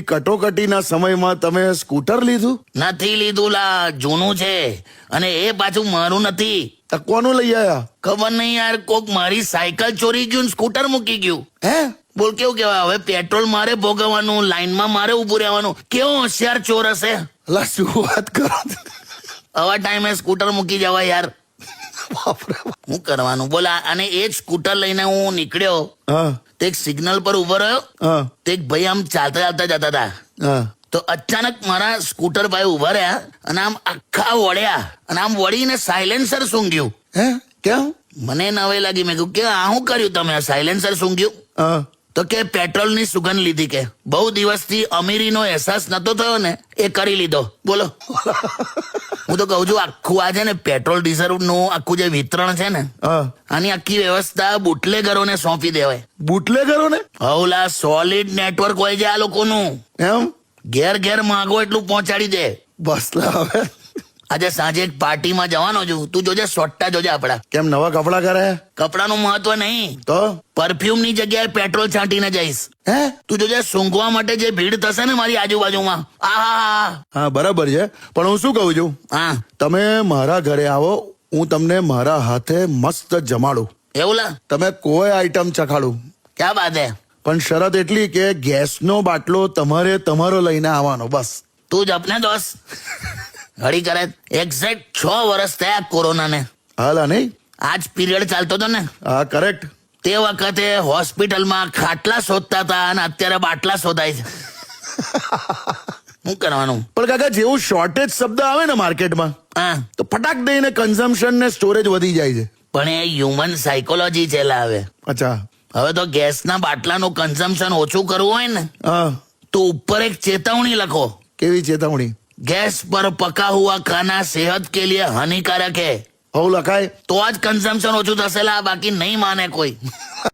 કટોકટીના સમયમાં તમે સ્કૂટર લીધું? નથી લીધું લા, જૂનું છે અને એ પાછું મારું નથી. તો કોનું લઈ આયા? ખબર નહીં યાર, કોક મારી સાયકલ ચોરી ગયું ને સ્કૂટર મૂકી ગયું. હે? બોલ કેવું કેવાય, હવે પેટ્રોલ મારે ભોગવવાનું, લાઈનમાં મારે ઉભું રહેવાનું. કેવો હોશિયાર ચોર હશે. અલા શું વાત કરો? આવા ટાઈમે સ્કૂટર મૂકી જવા યાર. શું કરવાનું બોલા. અને એ જ સ્કૂટર લઈને હું નીકળ્યો હા તો એક સિગ્નલ પર ઉભો રહ્યો હા તો એક ભાઈ આમ ચાલતા ચાલતા જતા હતા. હા તો અચાનક મારા સ્કૂટર ભાઈ ઉભા રહ્યા અને આમ આખા વળ્યા અને આમ વળીને સાયલેન્સર સૂંઘ્યું. હે? કેમ? મને નવે લાગી. મેં કહ્યું કે આ શું કર્યું તમે, આ સાયલેન્સર સૂંઘ્યું? હા તો કે પેટ્રોલની સુગંધ લીધી. કે બહુ દિવસથી અમીરીનો અહેસાસ નતો થયો ને, એ કરી લીધો. બોલો. હું તો કહું છું, આખું આ છે ને પેટ્રોલ ડીઝલ નું આખું જે વિતરણ છે ને, હા આની આખી વ્યવસ્થા બુટલેગરોને સોંપી દેવાય. બુટલેગરો ને? હવલા સોલિડ નેટવર્ક હોય છે આ લોકોનું. એમ? ઘેર ઘેર માંગો એટલું પહોંચાડી દે. બસ લા હવે. આજે સાંજે એક પાર્ટીમાં જવાનો છું, તું જોજે સોટ્ટા જોજે આપડા. કેમ નવા કપડા કરે? કપડાનું મહત્વ નહીં, તો પરફ્યુમ ની જગ્યાએ પેટ્રોલ છાંટીને જઈશ. હે? તું જોજે સૂંઘવા માટે જે ભીડ થશે ને મારી આજુબાજુમાં. આહા. હા બરાબર છે, પણ હું શું કહું છું, હા તમે મારા ઘરે આવો, હું તમને મારા હાથે મસ્ત જમાડું. એવું લા, તમે કોઈ આઈટમ ચખાડું, ક્યાં બાત હે. પણ શરત એટલી કે ગેસનો બાટલો તમારે તમારો લઈને આવવાનો. બસ. તું જ આપને દોસ્ત. ઘડી કરે. એક્ઝેક્ટ 6 વર્ષ થયા કોરોનાને. હાલા નહીં? આજ પીરિયડ ચાલતો હતો ને, હા કરેક્ટ. તે વખતે હોસ્પિટલમાં ખાટલા શોધતા હતા અને અત્યારે બાટલા શોધાય છે. શું કરવાનું. પણ કાકા જેવું શોર્ટેજ શબ્દ આવે ને માર્કેટમાં, હા, તો ફટાક દઈને કન્ઝમ્પશન ને સ્ટોરેજ વધી જાય છે. પણ એ હ્યુમન સાયકોલોજી છે લા. હવે અચ્છા. હવે તો ગેસના બાટલાનું કન્ઝમ્પશન ઓછું કરવું હોય ને હા. તો ઉપર એક ચેતવણી લખો. કેવી ચેતવણી? गैस पर पका हुआ खाना सेहत के लिए हानिकारक है. હવ લખાય. तो आज कंजम्पशन ओछું થશે લા, બાકી નહીં માને કોઈ.